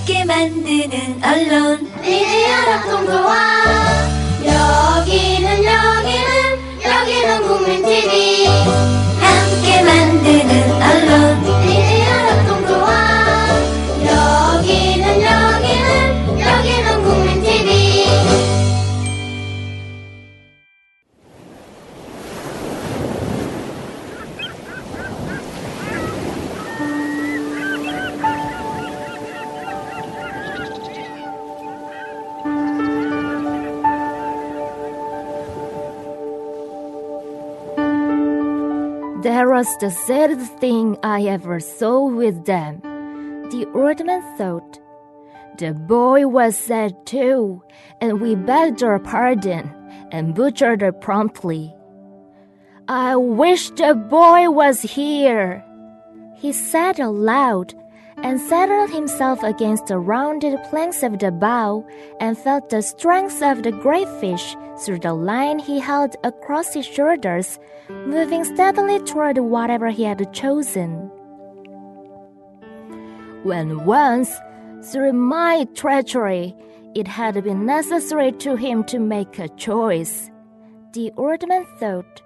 함께 만드는 언론 미디어 협동조합 여기는 국민 TV 함께 만드는 언론 미디어 협동조합 여기는 국민 TV That was the saddest thing I ever saw with them, the old man thought. The boy was sad too, and we begged her pardon and butchered her promptly. I wish the boy was here, he said aloud, and settled himself against the rounded planks of the bow and felt the strength of the great fish through the line he held across his shoulders, moving steadily toward whatever he had chosen. When once, through my treachery, it had been necessary to him to make a choice, the old man thought.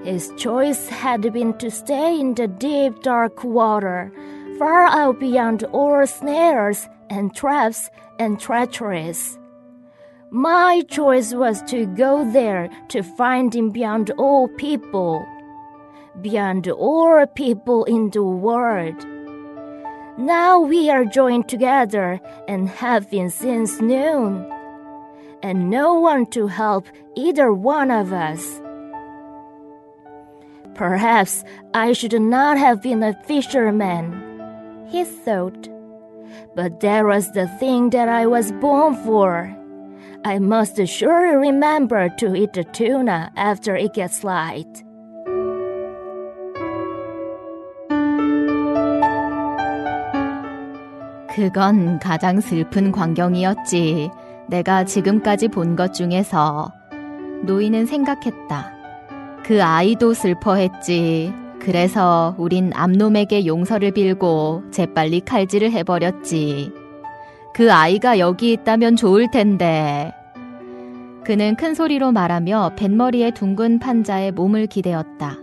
His choice had been to stay in the deep, dark water, far out beyond all snares and traps and treacheries. My choice was to go there to find him beyond all people in the world. Now we are joined together and have been since noon, and no one to help either one of us. Perhaps I should not have been a fisherman, he thought, but that was the thing that I was born for. I must surely remember to eat the tuna after it gets light. 그건 가장 슬픈 광경이었지. 내가 지금까지 본 것 중에서. 노인은 생각했다. 그 아이도 슬퍼했지. 그래서 우린 암놈에게 용서를 빌고 재빨리 칼질을 해버렸지. 그 아이가 여기 있다면 좋을 텐데. 그는 큰 소리로 말하며 뱃머리의 둥근 판자에 몸을 기대었다.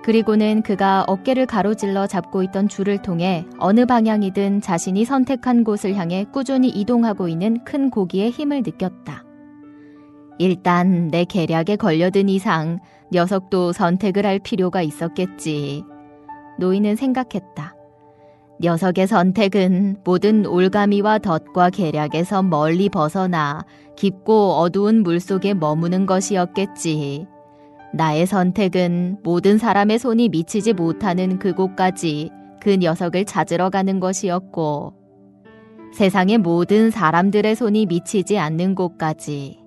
그리고는 그가 어깨를 가로질러 잡고 있던 줄을 통해 어느 방향이든 자신이 선택한 곳을 향해 꾸준히 이동하고 있는 큰 고기의 힘을 느꼈다. 일단 내 계략에 걸려든 이상 녀석도 선택을 할 필요가 있었겠지. 노인은 생각했다. 녀석의 선택은 모든 올가미와 덫과 계략에서 멀리 벗어나 깊고 어두운 물속에 머무는 것이었겠지. 나의 선택은 모든 사람의 손이 미치지 못하는 그곳까지 그 녀석을 찾으러 가는 것이었고, 세상의 모든 사람들의 손이 미치지 않는 곳까지.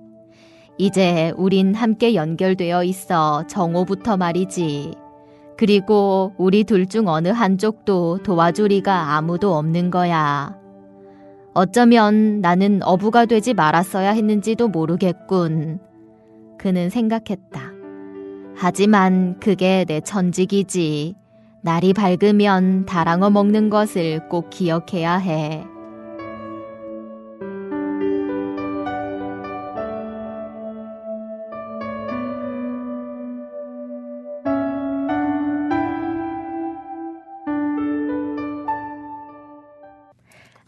이제 우린 함께 연결되어 있어 정오부터 말이지. 그리고 우리 둘 중 어느 한쪽도 도와줄 이가 아무도 없는 거야. 어쩌면 나는 어부가 되지 말았어야 했는지도 모르겠군. 그는 생각했다. 하지만 그게 내 천직이지. 날이 밝으면 다랑어 먹는 것을 꼭 기억해야 해.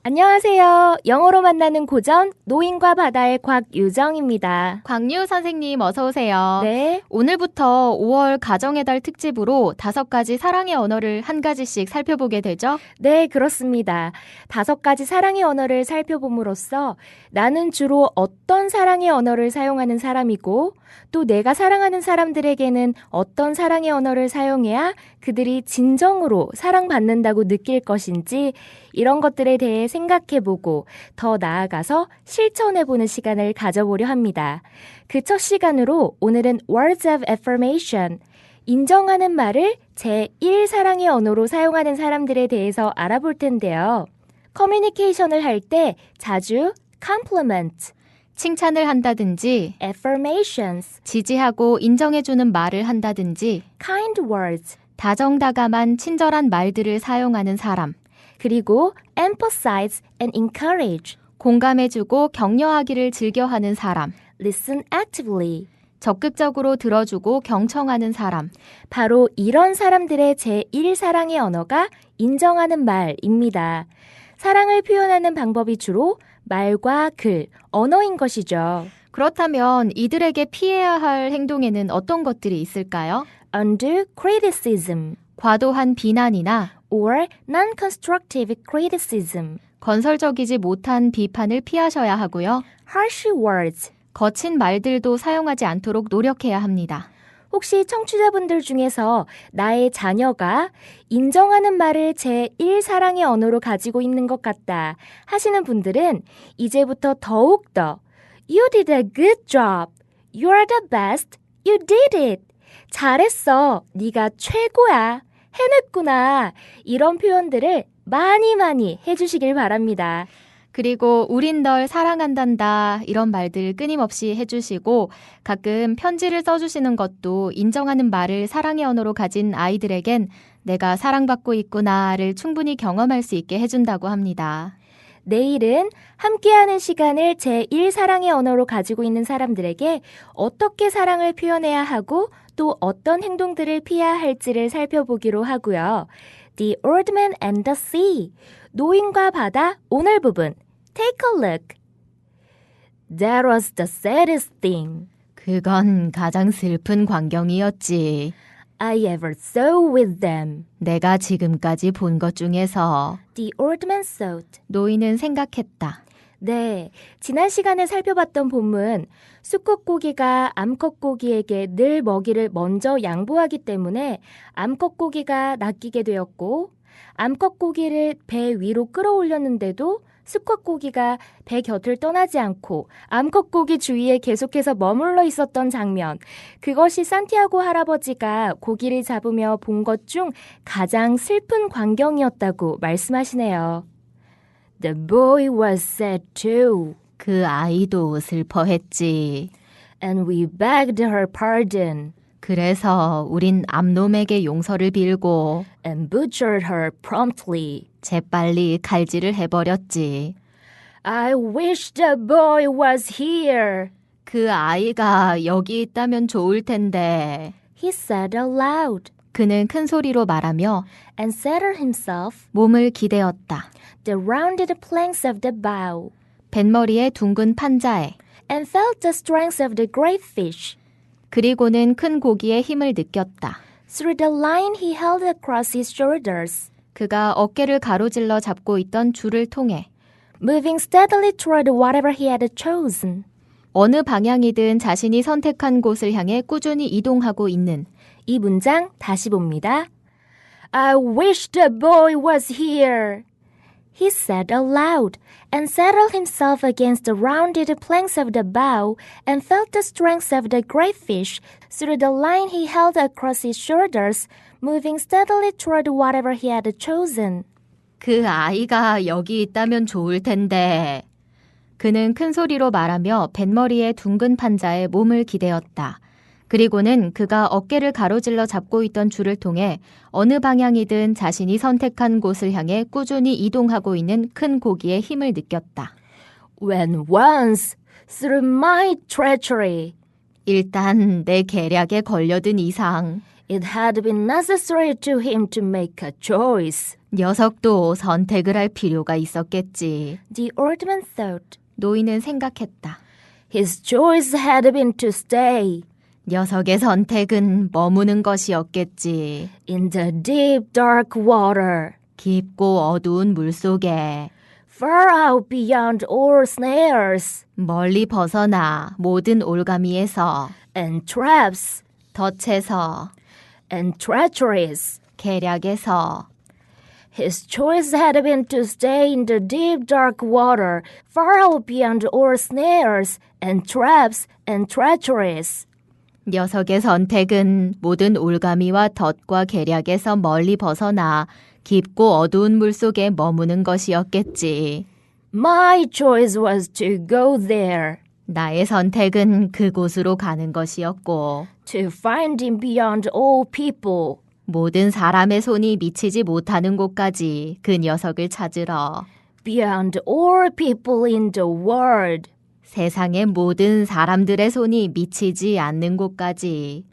안녕하세요. 영어로 만나는 고전 노인과 바다의 곽유정입니다. 광유 선생님 어서 오세요. 네. 오늘부터 5월 가정의 달 특집으로 5가지 사랑의 언어를 한 가지씩 살펴보게 되죠? 네, 그렇습니다. 5가지 사랑의 언어를 살펴봄으로써 나는 주로 어떤 사랑의 언어를 사용하는 사람이고 또 내가 사랑하는 사람들에게는 어떤 사랑의 언어를 사용해야 그들이 진정으로 사랑받는다고 느낄 것인지 이런 것들에 대해 생각해보고 더 나아가서 실천해보는 시간을 가져보려 합니다. 그 첫 시간으로 오늘은 Words of Affirmation, 인정하는 말을 제1 사랑의 언어로 사용하는 사람들에 대해서 알아볼 텐데요. 커뮤니케이션을 할 때 자주 compliment, 칭찬을 한다든지 affirmations, 지지하고 인정해주는 말을 한다든지 kind words, 다정다감한 친절한 말들을 사용하는 사람. 그리고 emphasize and encourage. 공감해주고 격려하기를 즐겨하는 사람. Listen actively. 적극적으로 들어주고 경청하는 사람. 바로 이런 사람들의 제1사랑의 언어가 인정하는 말입니다. 사랑을 표현하는 방법이 주로 말과 글, 언어인 것이죠. 그렇다면 이들에게 피해야 할 행동에는 어떤 것들이 있을까요? Undue criticism 과도한 비난이나 or non-constructive criticism. 건설적이지 못한 비판을 피하셔야 하고요. Harsh words. 거친 말들도 사용하지 않도록 노력해야 합니다. 혹시 청취자분들 중에서 나의 자녀가 인정하는 말을 제1사랑의 언어로 가지고 있는 것 같다 하시는 분들은 이제부터 더욱더 You did a good job. You are the best. You did it. 잘했어. 네가 최고야. 해냈구나. 이런 표현들을 많이 해주시길 바랍니다. 그리고 우린 널 사랑한단다 이런 말들 끊임없이 해주시고 가끔 편지를 써주시는 것도 인정하는 말을 사랑의 언어로 가진 아이들에겐 내가 사랑받고 있구나를 충분히 경험할 수 있게 해준다고 합니다. 내일은 함께하는 시간을 제1사랑의 언어로 가지고 있는 사람들에게 어떻게 사랑을 표현해야 하고 또 어떤 행동들을 피해야 할지를 살펴보기로 하고요. The Old Man and the Sea, 노인과 바다 오늘 부분 Take a look. That was the saddest thing 그건 가장 슬픈 광경이었지. I ever saw with them. 내가 지금까지 본 것 중에서 The old man thought. 노인은 생각했다. 네, 지난 시간에 살펴봤던 본문 수컷고기가 암컷고기에게 늘 먹이를 먼저 양보하기 때문에 암컷고기가 낚이게 되었고 암컷고기를 배 위로 끌어올렸는데도 수컷고기가 배 곁을 떠나지 않고 암컷고기 주위에 계속해서 머물러 있었던 장면. 그것이 산티아고 할아버지가 고기를 잡으며 본 것 중 가장 슬픈 광경이었다고 말씀하시네요. The boy was sad too. 그 아이도 슬퍼했지. And we begged her pardon. 그래서 우린 암놈에게 용서를 빌고 And butchered her promptly. 재빨리 칼질을 해버렸지. I wish the boy was here. 그 아이가 여기 있다면 좋을 텐데. He said aloud. 그는 큰 소리로 말하며 And settled himself 몸을 기대었다. the rounded planks of the bow. 뱃머리의 둥근 판자에. And felt the strength of the great fish. 그리고는 큰 고기의 힘을 느꼈다. Through the line he held across his shoulders. 그가 어깨를 가로질러 잡고 있던 줄을 통해 Moving steadily toward whatever he had chosen. 어느 방향이든 자신이 선택한 곳을 향해 꾸준히 이동하고 있는 이 문장 다시 봅니다. I wish the boy was here. He said aloud and settled himself against the rounded planks of the bow and felt the strength of the great fish through the line he held across his shoulders, moving steadily toward whatever he had chosen. 그 아이가 여기 있다면 좋을 텐데. 그는 큰 소리로 말하며 뱃머리의 둥근 판자에 몸을 기대었다. 그리고는 그가 어깨를 가로질러 잡고 있던 줄을 통해 어느 방향이든 자신이 선택한 곳을 향해 꾸준히 이동하고 있는 큰 고기의 힘을 느꼈다. When once, through my treachery, 일단 내 계략에 걸려든 이상 it had been necessary to him to make a choice. 녀석도 선택을 할 필요가 있었겠지. The old man thought. 노인은 생각했다. His choice had been to stay. 녀석의 선택은 머무는 것이었겠지. In the deep dark water. 깊고 어두운 물속에 Far out beyond all snares. 멀리 벗어나 모든 올가미에서 And traps. 덫에서 And treacheries. 계략에서 His choice had been to stay in the deep dark water, far out beyond all snares, and traps, and treacheries. 녀석의 선택은 모든 올가미와 덫과 계략에서 멀리 벗어나 깊고 어두운 물속에 머무는 것이었겠지. My choice was to go there, 나의 선택은 그곳으로 가는 것이었고 to find him beyond all people, 모든 사람의 손이 미치지 못하는 곳까지 그 녀석을 찾으러. Beyond all people in the world. 세상의 모든 사람들의 손이 미치지 않는 곳까지.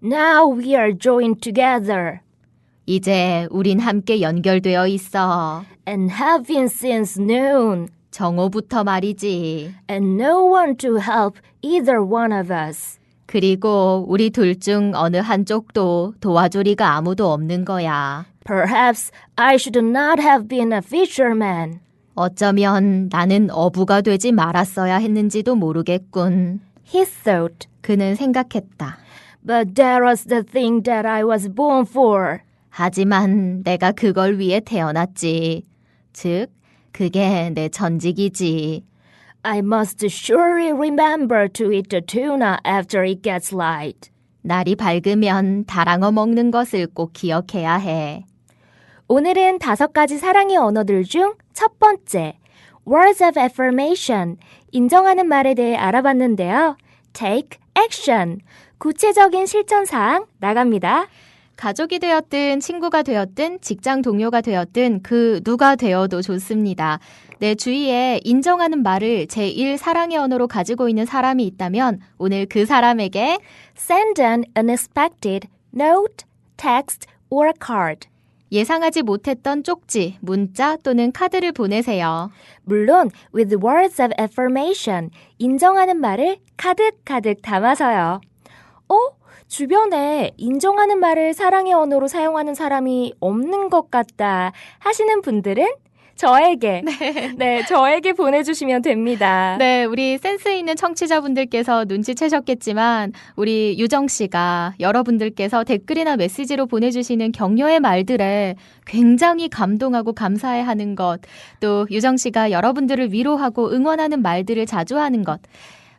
Now we are joined together 이제 우린 함께 연결되어 있어. and have been since noon, 정오부터 말이지. and no one to help either one of us. 그리고 우리 둘 중 어느 한쪽도 도와줄 리가 아무도 없는 거야. Perhaps I should not have been a fisherman. 어쩌면 나는 어부가 되지 말았어야 했는지도 모르겠군. He thought, 그는 생각했다. but that was the thing that I was born for. 하지만 내가 그걸 위해 태어났지. 즉, 그게 내 전직이지. I must surely remember to eat the tuna after it gets light. 날이 밝으면 다랑어 먹는 것을 꼭 기억해야 해. 오늘은 5가지 사랑의 언어들 중 첫 번째, words of affirmation, 인정하는 말에 대해 알아봤는데요. take action, 구체적인 실천사항 나갑니다. 가족이 되었든 친구가 되었든 직장 동료가 되었든 그 누가 되어도 좋습니다. 내 주위에 인정하는 말을 제1 사랑의 언어로 가지고 있는 사람이 있다면 오늘 그 사람에게 send an unexpected note, text, or card. 예상하지 못했던 쪽지, 문자 또는 카드를 보내세요. 물론 with words of affirmation, 인정하는 말을 가득가득 담아서요. 주변에 인정하는 말을 사랑의 언어로 사용하는 사람이 없는 것 같다 하시는 분들은 저에게 저에게 보내주시면 됩니다. 네, 우리 센스 있는 청취자분들께서 눈치채셨겠지만 우리 유정 씨가 여러분들께서 댓글이나 메시지로 보내주시는 격려의 말들에 굉장히 감동하고 감사해하는 것, 또 유정 씨가 여러분들을 위로하고 응원하는 말들을 자주 하는 것,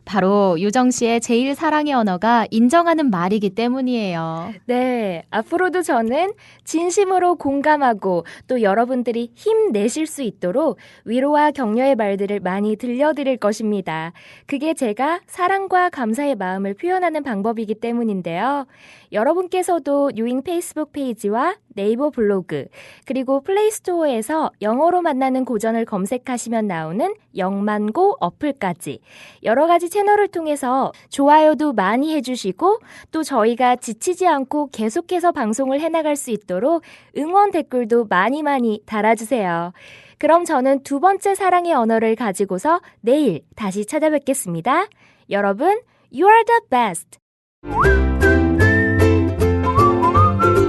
바로 유정 씨의 제일 사랑의 언어가 인정하는 말이기 때문이에요. 네, 앞으로도 저는 진심으로 공감하고 또 여러분들이 힘내실 수 있도록 위로와 격려의 말들을 많이 들려드릴 것입니다. 그게 제가 사랑과 감사의 마음을 표현하는 방법이기 때문인데요. 여러분께서도 유잉 페이스북 페이지와 네이버 블로그 그리고 플레이스토어에서 영어로 만나는 고전을 검색하시면 나오는 영만고 어플까지 여러 가지 채널을 통해서 좋아요도 많이 해주시고 또 저희가 지치지 않고 계속해서 방송을 해나갈 수 있도록 응원 댓글도 많이 달아주세요. 그럼 저는 두 번째 사랑의 언어를 가지고서 내일 다시 찾아뵙겠습니다. 여러분, You are the best!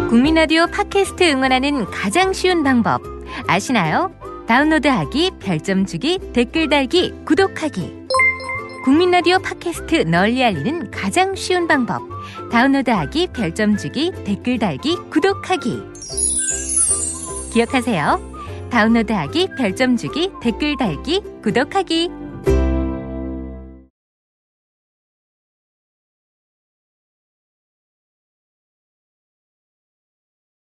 국민 라디오 팟캐스트 응원하는 가장 쉬운 방법 아시나요? 다운로드하기, 별점 주기, 댓글 달기, 구독하기. 국민 라디오 팟캐스트 널리 알리는 가장 쉬운 방법. 다운로드하기, 별점 주기, 댓글 달기, 구독하기. 기억하세요. 다운로드하기, 별점 주기, 댓글 달기, 구독하기.